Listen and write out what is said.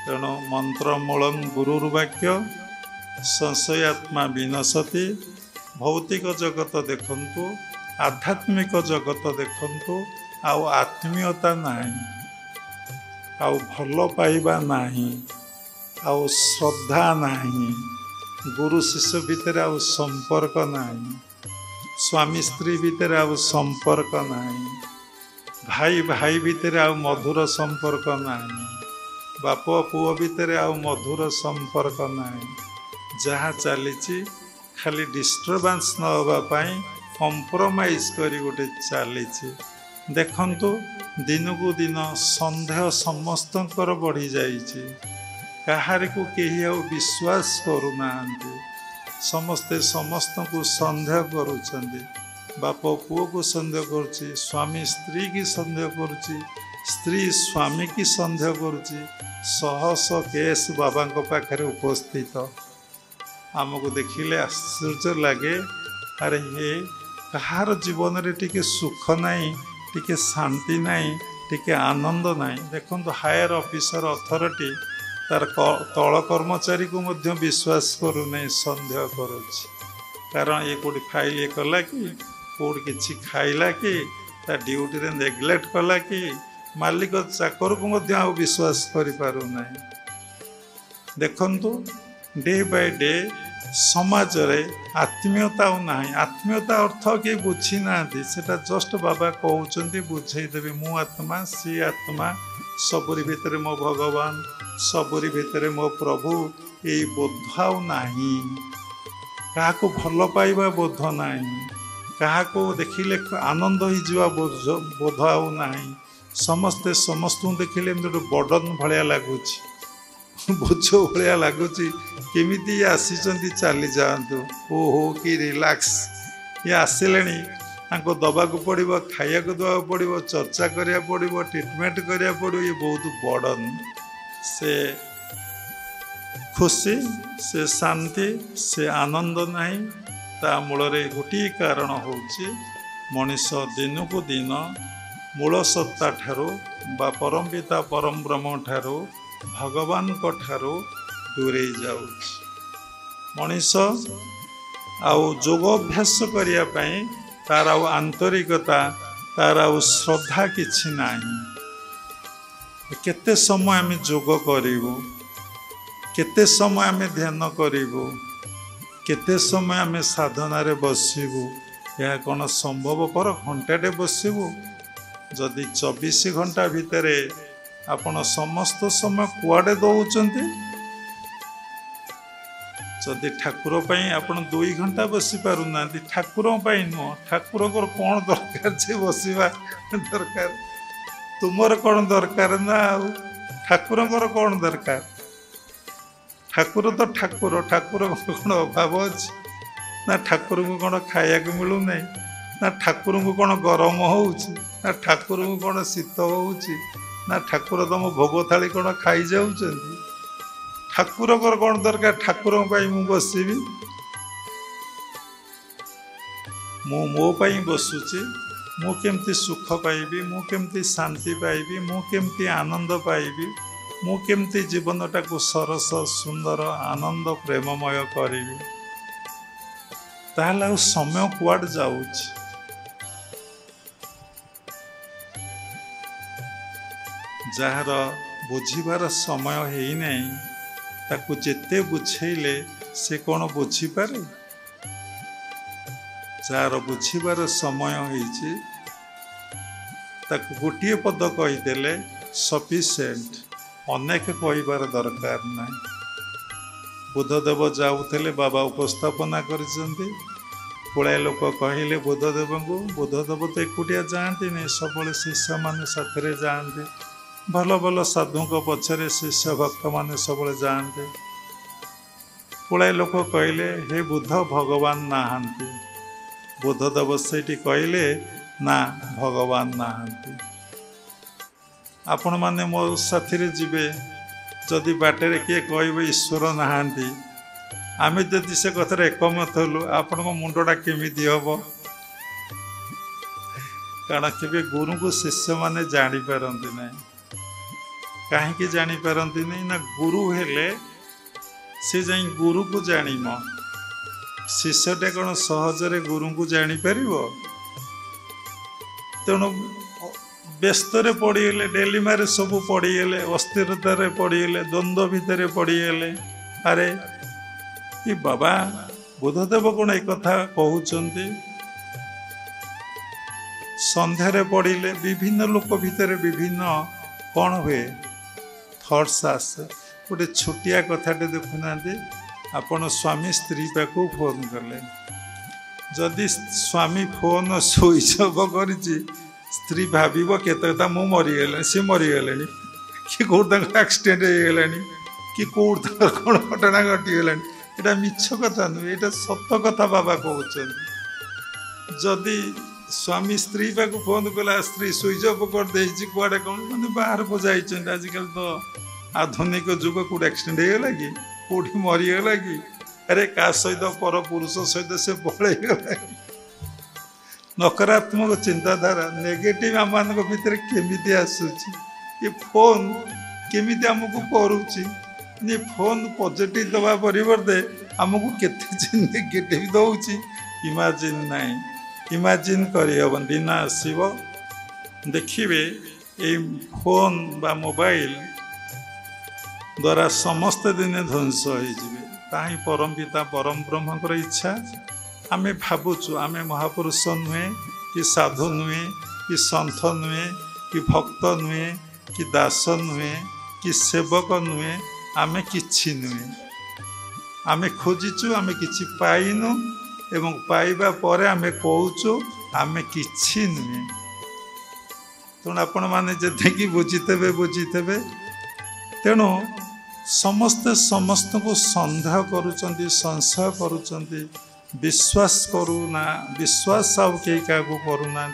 ତେଣୁ ମନ୍ତ୍ରମୂଳଂ ଗୁରୁର୍ବାକ୍ୟ ସଂଶୟାତ୍ମା ବିନଶତି। ଭୌତିକ ଜଗତ ଦେଖନ୍ତୁ, ଆଧ୍ୟାତ୍ମିକ ଜଗତ ଦେଖନ୍ତୁ, ଆଉ ଆତ୍ମୀୟତା ନାହିଁ, ଆଉ ଭଲ ପାଇବା ନାହିଁ, ଆଉ ଶ୍ରଦ୍ଧା ନାହିଁ, ଗୁରୁ ଶିଷ୍ୟ ଭିତରେ ଆଉ ସମ୍ପର୍କ ନାହିଁ, ସ୍ୱାମୀ ସ୍ତ୍ରୀ ଭିତରେ ଆଉ ସମ୍ପର୍କ ନାହିଁ, ଭାଇ ଭାଇ ଭିତରେ ଆଉ ମଧୁର ସମ୍ପର୍କ ନାହିଁ, ବାପ ପୁଅ ଭିତରେ ଆଉ ମଧୁର ସମ୍ପର୍କ ନାହିଁ। ଯାହା ଚାଲିଛି ଖାଲି ଡିଷ୍ଟର୍ବାନ୍ସ ନ ହେବା ପାଇଁ କମ୍ପ୍ରମାଇଜ୍ କରି ଗୋଟେ ଚାଲିଛି। ଦେଖନ୍ତୁ ଦିନକୁ ଦିନ ସନ୍ଦେହ ସମସ୍ତଙ୍କର ବଢ଼ିଯାଇଛି। କାହାରିକୁ କେହି ଆଉ ବିଶ୍ୱାସ କରୁନାହାନ୍ତି। ସମସ୍ତେ ସମସ୍ତଙ୍କୁ ସନ୍ଦେହ କରୁଛନ୍ତି। ବାପ ପୁଅକୁ ସନ୍ଦେହ କରୁଛି, ସ୍ୱାମୀ ସ୍ତ୍ରୀକି ସନ୍ଦେହ କରୁଛି, ସ୍ତ୍ରୀ ସ୍ୱାମୀକି ସନ୍ଦେହ କରୁଛି। ଶହ ଶହ କେସ୍ ବାବାଙ୍କ ପାଖରେ ଉପସ୍ଥିତ। ଆମକୁ ଦେଖିଲେ ଆଶ୍ଚର୍ଯ୍ୟ ଲାଗେ, ଆରେ ହେ କାହାର ଜୀବନରେ ଟିକେ ସୁଖ ନାହିଁ, ଟିକେ ଶାନ୍ତି ନାହିଁ, ଟିକେ ଆନନ୍ଦ ନାହିଁ। ଦେଖନ୍ତୁ ହାୟର ଅଫିସର ଅଥରିଟି ତାର ତଳ କର୍ମଚାରୀକୁ ମଧ୍ୟ ବିଶ୍ୱାସ କରୁନାହିଁ, ସନ୍ଦେହ କରୁଛି। କାରଣ ଏ କେଉଁଠି ଫାଇଲ୍ କଲା କି, କେଉଁଠି କିଛି ଖାଇଲା କି, ତା ଡ୍ୟୁଟିରେ ନେଗ୍ଲେକ୍ଟ କଲା କି, ମାଲିକ ଚାକରକୁ ମଧ୍ୟ ଆଉ ବିଶ୍ୱାସ କରିପାରୁନାହିଁ। ଦେଖନ୍ତୁ ଡେ ବାଇ ଡେ ସମାଜରେ ଆତ୍ମୀୟତା ଆଉ ନାହିଁ। ଆତ୍ମୀୟତା ଅର୍ଥ କେହି ବୁଝି ନାହାନ୍ତି। ସେଟା ଜଷ୍ଟ ବାବା କହୁଛନ୍ତି ବୁଝେଇଦେବେ, ମୁଁ ଆତ୍ମା, ସିଏ ଆତ୍ମା, ସବୁରି ଭିତରେ ମୋ ଭଗବାନ, ସବୁରି ଭିତରେ ମୋ ପ୍ରଭୁ। ଏଇ ବୋଧ ଆଉ ନାହିଁ। କାହାକୁ ଭଲ ପାଇବା ବୋଧ ନାହିଁ, କାହାକୁ ଦେଖିଲେ ଆନନ୍ଦ ହେଇଯିବା ବୋଧ ଆଉ ନାହିଁ। ସମସ୍ତେ ସମସ୍ତଙ୍କୁ ଦେଖିଲେ ଏମିତି ଗୋଟେ ବର୍ଡ଼ନ୍ ଭଳିଆ ଲାଗୁଛି, ବୋଝ ଭଳିଆ ଲାଗୁଛି। କେମିତି ଆସିଛନ୍ତି ଚାଲିଯାଆନ୍ତୁ, ଓହୋ କି ରିଲାକ୍ସ। ଇଏ ଆସିଲେଣି, ତାଙ୍କୁ ଦେବାକୁ ପଡ଼ିବ, ଖାଇବାକୁ ଦେବାକୁ ପଡ଼ିବ, ଚର୍ଚ୍ଚା କରିବାକୁ ପଡ଼ିବ, ଟ୍ରିଟମେଣ୍ଟ କରିବାକୁ ପଡ଼ିବ। ଇଏ ବହୁତ ବର୍ଡ଼ନ୍। ସେ ଖୁସି, ସେ ଶାନ୍ତି, ସେ ଆନନ୍ଦ ନାହିଁ। ତା ମୂଳରେ ଗୋଟିଏ କାରଣ ହେଉଛି ମଣିଷ ଦିନକୁ ଦିନ ମୂଳ ସତ୍ତା ଠାରୁ ବା ପରମ ପିତା ପରମ ବ୍ରହ୍ମ ଠାରୁ, ଭଗବାନଙ୍କ ଠାରୁ ଦୂରେଇ ଯାଉଛି। ମଣିଷ ଆଉ ଯୋଗ ଅଭ୍ୟାସ କରିବା ପାଇଁ ତାର ଆଉ ଆନ୍ତରିକତା, ତାର ଆଉ ଶ୍ରଦ୍ଧା କିଛି ନାହିଁ। କେତେ ସମୟ ଆମେ ଯୋଗ କରିବୁ, କେତେ ସମୟ ଆମେ ଧ୍ୟାନ କରିବୁ, କେତେ ସମୟ ଆମେ ସାଧନାରେ ବସିବୁ? ଏହା କ'ଣ ସମ୍ଭବପର? ଘଣ୍ଟାଟେ ବସିବୁ? ଯଦି 24 ଘଣ୍ଟା ଭିତରେ ଆପଣ ସମସ୍ତ ସମୟ କୁଆଡ଼େ ଦେଉଛନ୍ତି? ଯଦି ଠାକୁର ପାଇଁ ଆପଣ 2 ଘଣ୍ଟା ବସି ପାରୁନାହାନ୍ତି, ଠାକୁରଙ୍କ ପାଇଁ ନୁହଁ, ଠାକୁରଙ୍କର କ'ଣ ଦରକାର ଯେ ବସିବା ଦରକାର? ତୁମର କ'ଣ ଦରକାର ନା ଆଉ ଠାକୁରଙ୍କର କ'ଣ ଦରକାର? ଠାକୁର ତ ଠାକୁର, ଠାକୁରଙ୍କର କ'ଣ ଅଭାବ ଅଛି? ନା ଠାକୁରଙ୍କୁ କ'ଣ ଖାଇବାକୁ ମିଳୁନାହିଁ? ନା ଠାକୁରଙ୍କୁ କ'ଣ ଗରମ ହେଉଛି? ନା ଠାକୁରଙ୍କୁ କ'ଣ ଶୀତ ହେଉଛି? ନା ଠାକୁର ତମ ଭୋଗ ଥାଳି କ'ଣ ଖାଇଯାଉଛନ୍ତି? ଠାକୁରଙ୍କର କ'ଣ ଦରକାର? ଠାକୁରଙ୍କ ପାଇଁ ମୁଁ ବସିବି? ମୁଁ ମୋ ପାଇଁ ବସୁଛି। ମୁଁ କେମିତି ସୁଖ ପାଇବି, ମୁଁ କେମିତି ଶାନ୍ତି ପାଇବି, ମୁଁ କେମିତି ଆନନ୍ଦ ପାଇବି, ମୁଁ କେମିତି ଜୀବନଟାକୁ ସରସ ସୁନ୍ଦର ଆନନ୍ଦ ପ୍ରେମମୟ କରିବି? ତାହେଲେ ଆଉ ସମୟ କୁଆଡ଼େ ଯାଉଛି? ଯାହାର ବୁଝିବାର ସମୟ ହେଇନାହିଁ, ତାକୁ ଯେତେ ବୁଝେଇଲେ ସେ କ'ଣ ବୁଝିପାରେ? ଯାହାର ବୁଝିବାର ସମୟ ହେଇଛି, ତାକୁ ଗୋଟିଏ ପଦ କହିଦେଲେ ସଫିସିଏଣ୍ଟ, ଅନେକ କହିବାର ଦରକାର ନାହିଁ। ବୁଦ୍ଧଦେବ ଯାଉଥିଲେ, ବାବା ଉପସ୍ଥାପନା କରିଛନ୍ତି। ପୁଳାଏ ଲୋକ କହିଲେ ବୁଦ୍ଧଦେବଙ୍କୁ, ବୁଦ୍ଧଦେବ ତ ଏକୁଟିଆ ଯାଆନ୍ତିନି, ସବୁବେଳେ ଶିଷ୍ୟମାନେ ସାଥିରେ ଯାଆନ୍ତି। ଭଲ ଭଲ ସାଧୁଙ୍କ ପଛରେ ଶିଷ୍ୟ ଭକ୍ତମାନେ ସବୁବେଳେ ଯାଆନ୍ତି। ପୁଳାଏ ଲୋକ କହିଲେ, ହେ ବୁଦ୍ଧ, ଭଗବାନ ନାହାନ୍ତି। ବୁଦ୍ଧଦେବ ସେଇଠି କହିଲେ, ନା, ଭଗବାନ ନାହାନ୍ତି। ଆପଣମାନେ ମୋ ସାଥିରେ ଯିବେ। ଯଦି ବାଟରେ କିଏ କହିବ ଈଶ୍ୱର ନାହାନ୍ତି, ଆମେ ଯଦି ସେ କଥାରେ ଏକମତ ହେଲୁ, ଆପଣଙ୍କ ମୁଣ୍ଡଟା କେମିତି ହେବ? କାରଣ କେବେ ଗୁରୁଙ୍କୁ ଶିଷ୍ୟମାନେ ଜାଣିପାରନ୍ତି ନାହିଁ। कहीं जानी पारती नहीं ना गुरु हेले से जाई गुरु को जानिम शिष्यटे कौन सहजरे गुरु को जापर तेणु व्यस्त पड़गले डेलीमारे सब पड़गले अस्थिरतार पड़गले द्वंद्व भितर पड़गले अरे ये बाबा बुद्धदेव कौन एक कथा कहते संध्यारे पड़े विभिन्न लोक भितर विभिन्न कौन हुए थट्स आसे गोटे छोटिया कथाटे देखुना आपण स्वामी स्त्री पाक फोन कले जदि स्वामी फोन स्विच अफ कर स्त्री भाव केते कथा मु मरीगले सी मरीगले कि कौट एक्सीडेंट होगा कि कौट कौन घटना घटीगला यहाँ मिछ कथा नुहे यहाँ सत कथा बाबा कहते जदि स्वामी स्त्री पाक फोन कला स्त्री स्विच अफ कर कड़े कौन मैंने बाहर को जाइए आजिकल तो आधुनिक जुग कौट एक्सीडेंट होगा कि कौटी मरीगला कि अरे क्या सहित पर पुरुष सहित से पलैगला नकारात्मक चिंताधारा नेगेटिव आम मान भर केमी आसूची ये फोन केमी आमको करुच्ची ये फोन पॉजिटिव दवा परिवर्ते आमको केते नेगेटिव दौची इमेजिन नाई इमेजिन करहबन दिन आसव देखिए ये फोन बा मोबाइल द्वारा समस्त दिन ध्वंस हो परम पिता परम ब्रह्मकर इच्छा आम भावुचु आम महापुरुष नुहे कि साधु नुहे कि सन्थ नुहे कि भक्त नुहे कि दास नुहे कि सेवक नुहे आम कि नुहे आम खोजिचु आम कि पाइनु एवं पाइबा पर आम कहूचु आम कि नुहे तेणु आपण मैंने जी बुझीथे तेणु समस्ते समस्त को सन्देह करुँच संशय करुँच विश्वास करूना विश्वास आउ कई क्या करूना